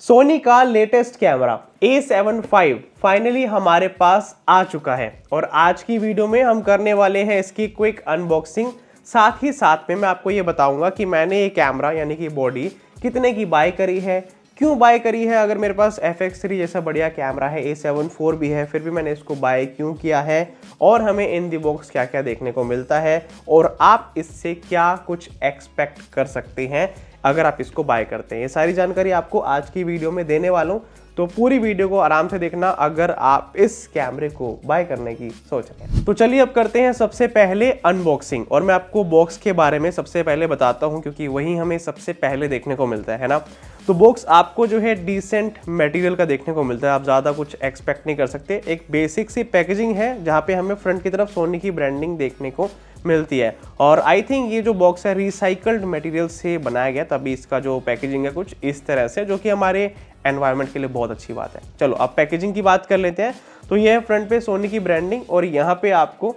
सोनी का latest camera A7V finally हमारे पास आ चुका है और आज की वीडियो में हम करने वाले हैं इसकी क्विक अनबॉक्सिंग। साथ ही साथ में मैं आपको ये बताऊंगा कि मैंने ये कैमरा यानी कि बॉडी कितने की बाय करी है, क्यों बाय करी है। अगर मेरे पास FX3 जैसा बढ़िया कैमरा है, A7IV भी है, फिर भी मैंने इसको बाय क्यों किया है और हमें इन दी बॉक्स क्या क्या देखने को मिलता है और आप इससे क्या कुछ एक्सपेक्ट कर सकते हैं अगर आप इसको बाय करते हैं। ये सारी जानकारी आपको आज की वीडियो में देने वाला हूं, तो पूरी वीडियो को आराम से देखना अगर आप इस कैमरे को बाय करने की सोच रहे हैं। तो चलिए अब करते हैं सबसे पहले अनबॉक्सिंग और मैं आपको बॉक्स के बारे में सबसे पहले बताता हूं क्योंकि वही हमें सबसे पहले देखने को मिलता है ना। तो बॉक्स आपको जो है डिसेंट मटेरियल का देखने को मिलता है, आप ज़्यादा कुछ एक्सपेक्ट नहीं कर सकते। एक बेसिक सी पैकेजिंग है जहाँ पे हमें फ्रंट की तरफ सोनी की ब्रांडिंग देखने को मिलती है और आई थिंक ये जो बॉक्स है रिसाइकल्ड मटेरियल से बनाया गया, तभी इसका जो पैकेजिंग है कुछ इस तरह से, जो कि हमारे एनवायरनमेंट के लिए बहुत अच्छी बात है। चलो अब पैकेजिंग की बात कर लेते हैं। तो ये है फ्रंट पे सोनी की ब्रांडिंग और यहाँ पे आपको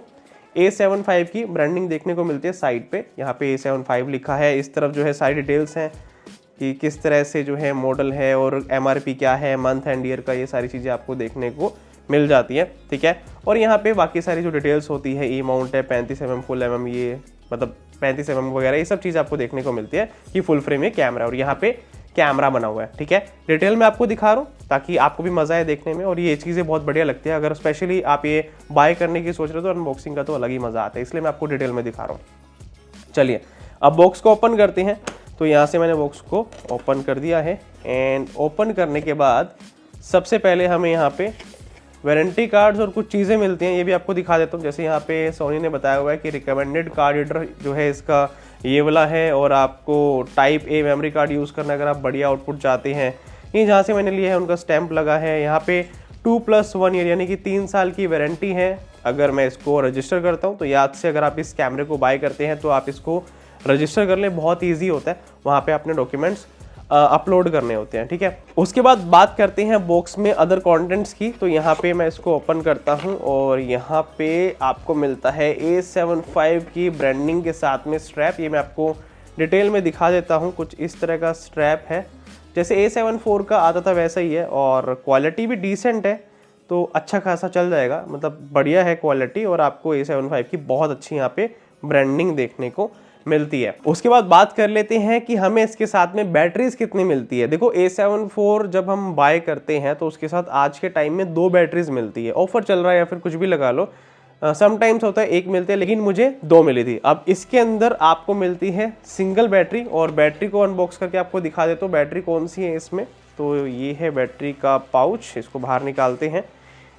A7V की ब्रांडिंग देखने को मिलती है साइड पे। यहाँ पे A7V लिखा है, इस तरफ जो है सारी डिटेल्स हैं कि किस तरह से जो है मॉडल है और MRP क्या है, मंथ एंड ईयर का, ये सारी चीज़ें आपको देखने को मिल जाती है, ठीक है। और यहाँ पे बाकी सारी जो डिटेल्स होती है, ई माउंट है, 35 mm फुल mm, ये मतलब 35 mm वगैरह, ये सब चीज़ आपको देखने को मिलती है कि फुल फ्रेम ये कैमरा और यहाँ पे कैमरा बना हुआ है, ठीक है। डिटेल में आपको दिखा रहा हूँ ताकि आपको भी मज़ा आए देखने में और ये चीज़ें बहुत बढ़िया लगती है। अगर स्पेशली आप ये बाय करने की सोच रहे हो तो अनबॉक्सिंग का तो अलग ही मज़ा आता है, इसलिए मैं आपको डिटेल में दिखा रहा हूँ। चलिए अब बॉक्स को ओपन करते हैं। तो यहाँ से मैंने बॉक्स को ओपन कर दिया है एंड ओपन करने के बाद सबसे पहले हमें यहाँ पे वारंटी कार्ड्स और कुछ चीज़ें मिलती हैं, ये भी आपको दिखा देता हूँ। जैसे यहाँ पे सोनी ने बताया हुआ है कि रिकमेंडेड कार्ड रीडर जो है इसका ये वाला है और आपको type A memory card use करना अगर आप बढ़िया आउटपुट चाहते हैं। ये जहाँ से मैंने लिया है उनका स्टैंप लगा है। यहाँ पे 2+1 ईयर यानी कि 3 साल की वारंटी है। अगर मैं इसको रजिस्टर करता हूँ तो याद से अगर आप इस कैमरे को बाय करते हैं तो आप इसको रजिस्टर कर लें, बहुत ईजी होता है। वहाँ पे अपने डॉक्यूमेंट्स अपलोड करने होते हैं, ठीक है। उसके बाद बात करते हैं बॉक्स में अदर कंटेंट्स की। तो यहाँ पे मैं इसको ओपन करता हूँ और यहाँ पे आपको मिलता है A7V की ब्रांडिंग के साथ में स्ट्रैप। ये मैं आपको डिटेल में दिखा देता हूँ। कुछ इस तरह का स्ट्रैप है, जैसे A7IV का आता था वैसा ही है और क्वालिटी भी डिसेंट है, तो अच्छा खासा चल जाएगा, मतलब बढ़िया है क्वालिटी। और आपको A7V की बहुत अच्छी यहाँ पे ब्रांडिंग देखने को मिलती है। उसके बाद बात कर लेते हैं कि हमें इसके साथ में बैटरीज कितनी मिलती है। देखो A7IV जब हम बाय करते हैं तो उसके साथ आज के टाइम में 2 बैटरीज मिलती है, ऑफर चल रहा है या फिर कुछ भी लगा लो। समटाइम्स होता है 1 मिलती है, लेकिन मुझे 2 मिली थी। अब इसके अंदर आपको मिलती है सिंगल बैटरी और बैटरी को अनबॉक्स करके आपको दिखा देता हूँ बैटरी कौन सी है इसमें। तो ये है बैटरी का पाउच, इसको बाहर निकालते हैं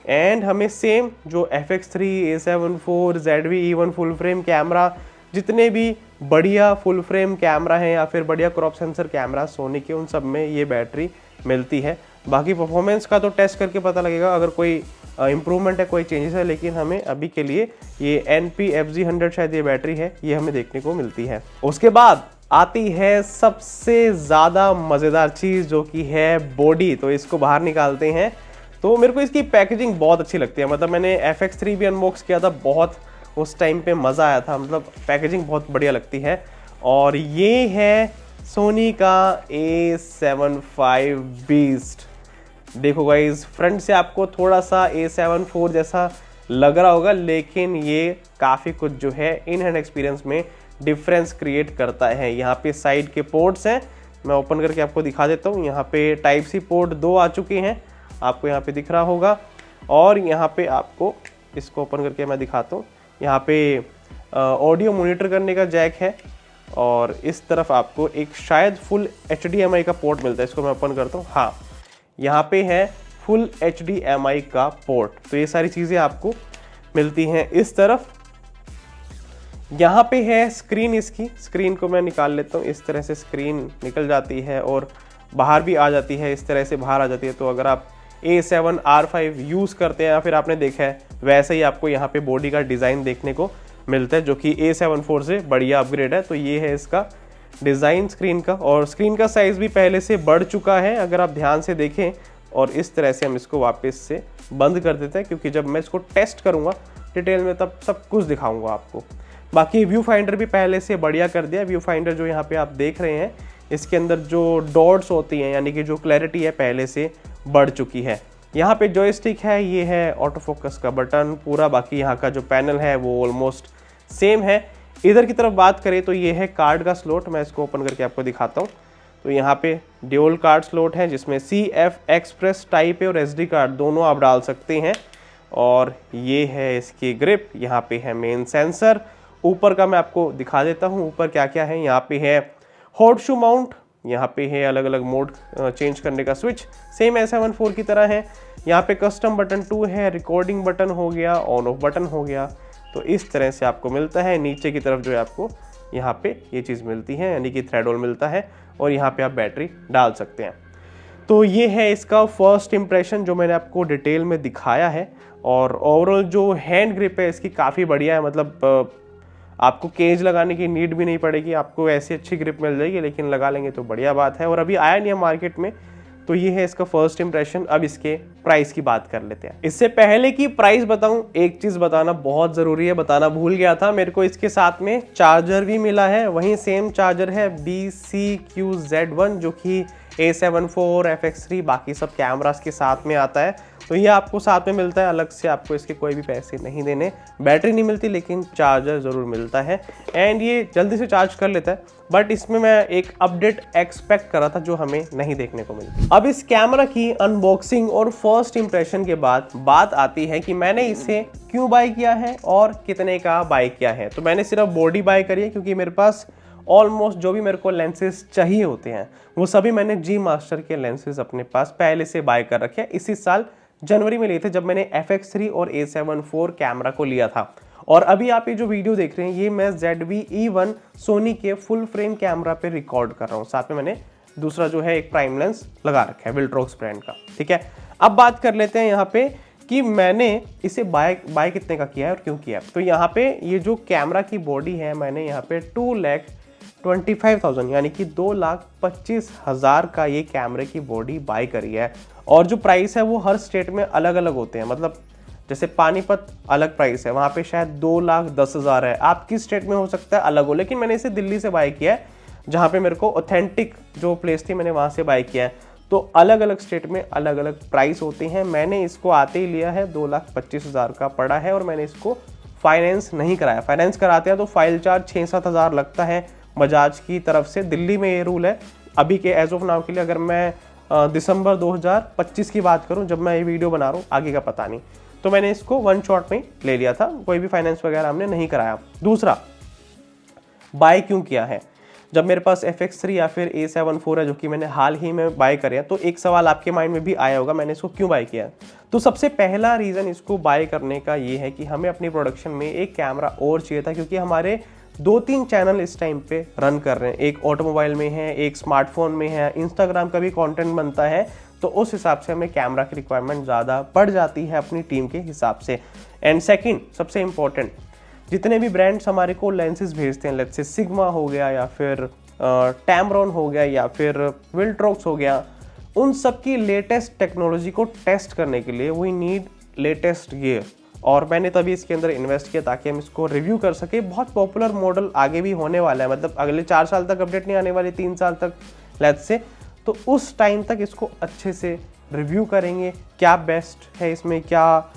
एंड हमें सेम जो FX3, A7IV, ZV-E1 full frame camera, जितने भी बढ़िया फुल फ्रेम कैमरा है या फिर बढ़िया क्रॉप सेंसर कैमरा सोनी के, उन सब में ये बैटरी मिलती है। बाकी परफॉर्मेंस का तो टेस्ट करके पता लगेगा अगर कोई इम्प्रूवमेंट है, कोई चेंजेस है, लेकिन हमें अभी के लिए ये NP-FZ100 शायद ये बैटरी है, ये हमें देखने को मिलती है। उसके बाद आती है सबसे ज़्यादा मज़ेदार चीज़ जो कि है बॉडी। तो इसको बाहर निकालते हैं। तो मेरे को इसकी पैकेजिंग बहुत अच्छी लगती है, मतलब मैंने FX3 भी अनबॉक्स किया था, बहुत उस टाइम पे मज़ा आया था, मतलब पैकेजिंग बहुत बढ़िया लगती है। और ये है सोनी का A7V बीस्ट। देखो गाइस, फ्रंट से आपको थोड़ा सा A7IV जैसा लग रहा होगा, लेकिन ये काफ़ी कुछ जो है इन हैंड एक्सपीरियंस में डिफरेंस क्रिएट करता है। यहाँ पे साइड के पोर्ट्स हैं, मैं ओपन करके आपको दिखा देता हूँ। यहाँ पे टाइप सी पोर्ट 2 आ चुके हैं, आपको यहाँ पे दिख रहा होगा। और यहाँ पे आपको इसको ओपन करके मैं दिखाता हूँ, यहाँ पे ऑडियो मॉनिटर करने का जैक है और इस तरफ आपको एक शायद फुल HDMI का पोर्ट मिलता है। इसको मैं ओपन करता हूँ, हाँ यहाँ पे है फुल HDMI का पोर्ट। तो ये सारी चीज़ें आपको मिलती हैं इस तरफ। यहाँ पे है स्क्रीन, इसकी स्क्रीन को मैं निकाल लेता हूँ। इस तरह से स्क्रीन निकल जाती है और बाहर भी आ जाती है, इस तरह से बाहर आ जाती है। तो अगर आप A7R5 यूज़ करते हैं या फिर आपने देखा है, वैसे ही आपको यहाँ पे बॉडी का डिज़ाइन देखने को मिलता है, जो कि A7IV से बढ़िया अपग्रेड है। तो ये है इसका डिज़ाइन स्क्रीन का, और स्क्रीन का साइज़ भी पहले से बढ़ चुका है अगर आप ध्यान से देखें। और इस तरह से हम इसको वापस से बंद कर देते हैं, क्योंकि जब मैं इसको टेस्ट करूँगा डिटेल में तब सब कुछ दिखाऊँगा आपको। बाकी व्यू फाइंडर भी पहले से बढ़िया कर दिया। व्यू फाइंडर जो यहाँ पे आप देख रहे हैं, इसके अंदर जो डॉट्स होती हैं यानी कि जो क्लैरिटी है पहले से बढ़ चुकी है। यहाँ पे जॉयस्टिक है, ये है ऑटो फोकस का बटन पूरा, बाकी यहाँ का जो पैनल है वो ऑलमोस्ट सेम है। इधर की तरफ बात करें तो ये है कार्ड का स्लॉट, मैं इसको ओपन करके आपको दिखाता हूँ। तो यहाँ पे ड्यूल कार्ड स्लॉट है जिसमें CF एक्सप्रेस टाइप है और SD कार्ड दोनों आप डाल सकते हैं। और ये है इसकी ग्रिप, यहाँ पे है मेन सेंसर। ऊपर का मैं आपको दिखा देता हूँ ऊपर क्या क्या है। यहाँ पे है हॉट शू माउंट, यहाँ पे है अलग अलग मोड चेंज करने का स्विच, सेम A74 की तरह है। यहाँ पे कस्टम बटन 2 है, रिकॉर्डिंग बटन हो गया, ऑन ऑफ बटन हो गया। तो इस तरह से आपको मिलता है। नीचे की तरफ जो है आपको यहाँ पे ये चीज़ मिलती है यानी कि थ्रेड होल मिलता है और यहाँ पे आप बैटरी डाल सकते हैं। तो ये है इसका फर्स्ट इंप्रेशन जो मैंने आपको डिटेल में दिखाया है। और ओवरऑल जो हैंड ग्रिप है इसकी काफ़ी बढ़िया है, मतलब आपको केज लगाने की नीड भी नहीं पड़ेगी, आपको ऐसी अच्छी ग्रिप मिल जाएगी, लेकिन लगा लेंगे तो बढ़िया बात है। और अभी आया नहीं है मार्केट में, तो ये है इसका फर्स्ट इंप्रेशन। अब इसके प्राइस की बात कर लेते हैं। इससे पहले कि प्राइस बताऊं, एक चीज़ बताना बहुत ज़रूरी है, बताना भूल गया था। मेरे को इसके साथ में चार्जर भी मिला है, वहीं सेम चार्जर है BCQZ1 जो कि A74, FX3 बाकी सब कैमरास के साथ में आता है। तो ये आपको साथ में मिलता है, अलग से आपको इसके कोई भी पैसे नहीं देने। बैटरी नहीं मिलती लेकिन चार्जर ज़रूर मिलता है एंड ये जल्दी से चार्ज कर लेता है। बट इसमें मैं एक अपडेट एक्सपेक्ट कर रहा था जो हमें नहीं देखने को मिलती। अब इस कैमरा की अनबॉक्सिंग और फर्स्ट इंप्रेशन के बाद बात आती है कि मैंने इसे क्यों बाय किया है और कितने का बाय किया है। तो मैंने सिर्फ बॉडी बाय करी है क्योंकि मेरे पास ऑलमोस्ट जो भी मेरे को लेंसेज चाहिए होते हैं वो सभी मैंने जी मास्टर के लेंसेज अपने पास पहले से बाय कर रखे हैं। इसी साल जनवरी में लिए थे जब मैंने FX3 और A74 कैमरा को लिया था। और अभी आप ये जो वीडियो देख रहे हैं ये मैं ZV-E1 सोनी के फुल फ्रेम कैमरा पे रिकॉर्ड कर रहा हूँ। साथ में मैंने दूसरा जो है एक प्राइम लेंस लगा रखा है विल्ट्रॉक्स ब्रांड का। ठीक है, अब बात कर लेते हैं यहाँ पे कि मैंने इसे बाय कितने का किया है और क्यों किया है। तो यहाँ पे ये जो कैमरा की बॉडी है मैंने यहाँ पे 2,25,000 यानी कि 2,25,000 का ये कैमरे की बॉडी बाय करी है। और जो प्राइस है वो हर स्टेट में अलग अलग होते हैं, मतलब जैसे पानीपत अलग प्राइस है, वहाँ पे शायद 2,10,000 है, आपकी स्टेट में हो सकता है अलग हो। लेकिन मैंने इसे दिल्ली से बाय किया है जहाँ पे मेरे को ऑथेंटिक जो प्लेस थी मैंने वहाँ से बाय किया है। तो अलग अलग स्टेट में अलग अलग प्राइस होते हैं। मैंने इसको आते ही लिया है, 2,25,000 का पड़ा है और मैंने इसको फाइनेंस नहीं कराया। फाइनेंस कराते हैं तो फाइल चार्ज 6-7 हज़ार लगता है बजाज की तरफ से। दिल्ली में ये रूल है अभी के एज ऑफ नाउ के लिए। अगर मैं दिसंबर 2025 की बात करूं जब मैं ये वीडियो बना रहा हूँ, आगे का पता नहीं, तो मैंने इसको वन शॉट में ले लिया था, कोई भी फाइनेंस वगैरह हमने नहीं कराया। दूसरा, बाय क्यों किया है। जब मेरे पास FX3 या फिर A74 है जो कि मैंने हाल ही में बाय करे हैं, तो एक सवाल आपके माइंड में भी आया होगा मैंने इसको क्यों बाय किया। तो सबसे पहला रीज़न इसको बाय करने का ये है कि हमें अपनी प्रोडक्शन में एक कैमरा और चाहिए था, क्योंकि हमारे 2-3 चैनल इस टाइम पे रन कर रहे हैं। एक ऑटोमोबाइल में है, एक स्मार्टफोन में है, इंस्टाग्राम का भी कंटेंट बनता है। तो उस हिसाब से हमें कैमरा की रिक्वायरमेंट ज़्यादा पड़ जाती है अपनी टीम के हिसाब से। एंड सेकंड, सबसे इम्पोर्टेंट, जितने भी ब्रांड्स हमारे को लेंसेज भेजते हैं, लेट्स से सिग्मा हो गया या फिर टैमरॉन हो गया या फिर विल्ट्रॉक्स हो गया, उन सब की लेटेस्ट टेक्नोलॉजी को टेस्ट करने के लिए वी नीड लेटेस्ट गियर। और मैंने तभी इसके अंदर इन्वेस्ट किया ताकि हम इसको रिव्यू कर सके। बहुत पॉपुलर मॉडल आगे भी होने वाला है, मतलब अगले 4 साल तक अपडेट नहीं आने वाली, 3 साल तक लेट्स से। तो उस टाइम तक इसको अच्छे से रिव्यू करेंगे, क्या बेस्ट है इसमें, क्या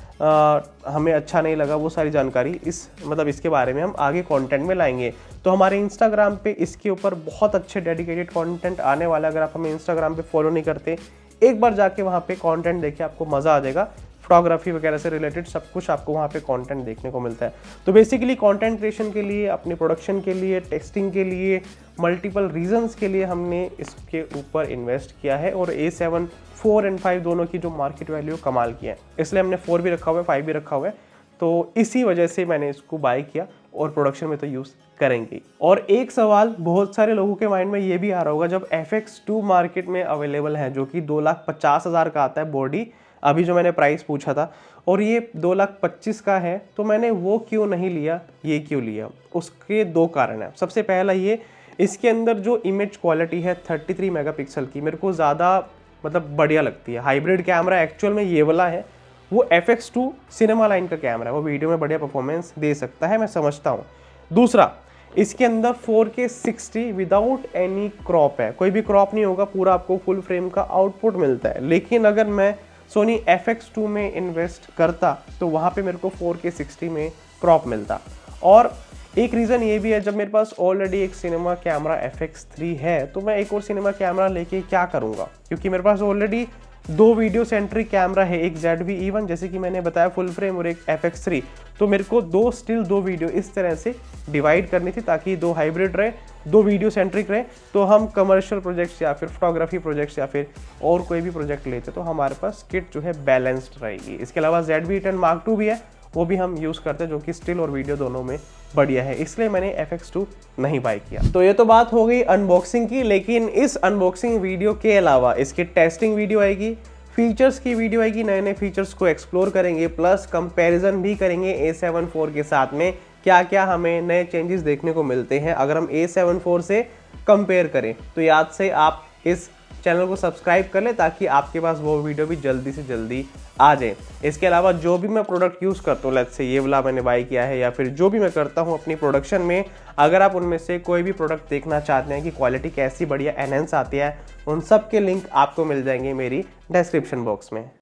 हमें अच्छा नहीं लगा, वो सारी जानकारी इसके बारे में हम आगे कंटेंट में लाएंगे। तो हमारे इंस्टाग्राम पे इसके ऊपर बहुत अच्छे डेडिकेटेड कंटेंट आने वाला है। अगर आप हमें इंस्टाग्राम पे फॉलो नहीं करते, एक बार जाके वहाँ पे कंटेंट देखिए, आपको मज़ा आ जाएगा। फोटोग्राफी वगैरह से रिलेटेड सब कुछ आपको वहाँ पे कंटेंट देखने को मिलता है। तो बेसिकली कंटेंट क्रिएशन के लिए, अपनी प्रोडक्शन के लिए, टेस्टिंग के लिए, मल्टीपल रीजंस के लिए हमने इसके ऊपर इन्वेस्ट किया है। और A7 4 और 5 दोनों की जो मार्केट वैल्यू कमाल की है, इसलिए हमने 4 भी रखा हुआ है, 5 भी रखा हुआ है। तो इसी वजह से मैंने इसको बाय किया और प्रोडक्शन में तो यूज़ करेंगे। और एक सवाल बहुत सारे लोगों के माइंड में ये भी आ रहा होगा, जब FX2 मार्केट में अवेलेबल है जो कि 2,50,000 का आता है बॉडी, अभी जो मैंने प्राइस पूछा था, और ये 2,25,000 का है, तो मैंने वो क्यों नहीं लिया, ये क्यों लिया। उसके 2 कारण हैं। सबसे पहला ये, इसके अंदर जो इमेज क्वालिटी है 33 मेगापिक्सल की, मेरे को ज़्यादा मतलब बढ़िया लगती है। हाइब्रिड कैमरा एक्चुअल में ये वाला है, वो FX2 सिनेमा लाइन का कैमरा है, वो वीडियो में बढ़िया परफॉर्मेंस दे सकता है, मैं समझता हूँ। दूसरा, इसके अंदर 4K 60 विदाउट एनी क्रॉप है, कोई भी क्रॉप नहीं होगा, पूरा आपको फुल फ्रेम का आउटपुट मिलता है। लेकिन अगर मैं सोनी FX2 में इन्वेस्ट करता तो वहाँ पे मेरे को 4K 60 में क्रॉप मिलता। और एक रीज़न ये भी है, जब मेरे पास ऑलरेडी एक सिनेमा कैमरा FX3 है तो मैं एक और सिनेमा कैमरा लेके क्या करूँगा, क्योंकि मेरे पास ऑलरेडी 2 वीडियो सेंट्रिक कैमरा है, एक ZV-E1 जैसे कि मैंने बताया फुल फ्रेम और एक FX3। तो मेरे को 2 वीडियो इस तरह से डिवाइड करनी थी ताकि 2 हाइब्रिड रहे, 2 वीडियो सेंट्रिक रहे। तो हम कमर्शियल प्रोजेक्ट्स या फिर फोटोग्राफी प्रोजेक्ट्स या फिर और कोई भी प्रोजेक्ट लेते तो हमारे पास किट जो है बैलेंस्ड रहेगी। इसके अलावा ZV-E10 Mark II भी है, वो भी हम यूज़ करते हैं, जो कि स्टिल और वीडियो दोनों में बढ़िया है, इसलिए मैंने FX2 नहीं बाय किया। तो ये तो बात हो गई अनबॉक्सिंग की, लेकिन इस अनबॉक्सिंग वीडियो के अलावा इसकी टेस्टिंग वीडियो आएगी, फीचर्स की वीडियो आएगी, नए नए फीचर्स को एक्सप्लोर करेंगे, प्लस कंपैरिजन भी करेंगे A7 IV के साथ में क्या क्या हमें नए चेंजेस देखने को मिलते हैं अगर हम A7 IV से कंपेयर करें। तो याद से आप इस चैनल को सब्सक्राइब कर लें ताकि आपके पास वो वीडियो भी जल्दी से जल्दी आ जाए। इसके अलावा जो भी मैं प्रोडक्ट यूज़ करता हूँ, लेट्स से ये वाला मैंने बाय किया है या फिर जो भी मैं करता हूँ अपनी प्रोडक्शन में, अगर आप उनमें से कोई भी प्रोडक्ट देखना चाहते हैं कि क्वालिटी कैसी बढ़िया एनहेंस आती है, उन सब के लिंक आपको मिल जाएंगे मेरी डिस्क्रिप्शन बॉक्स में।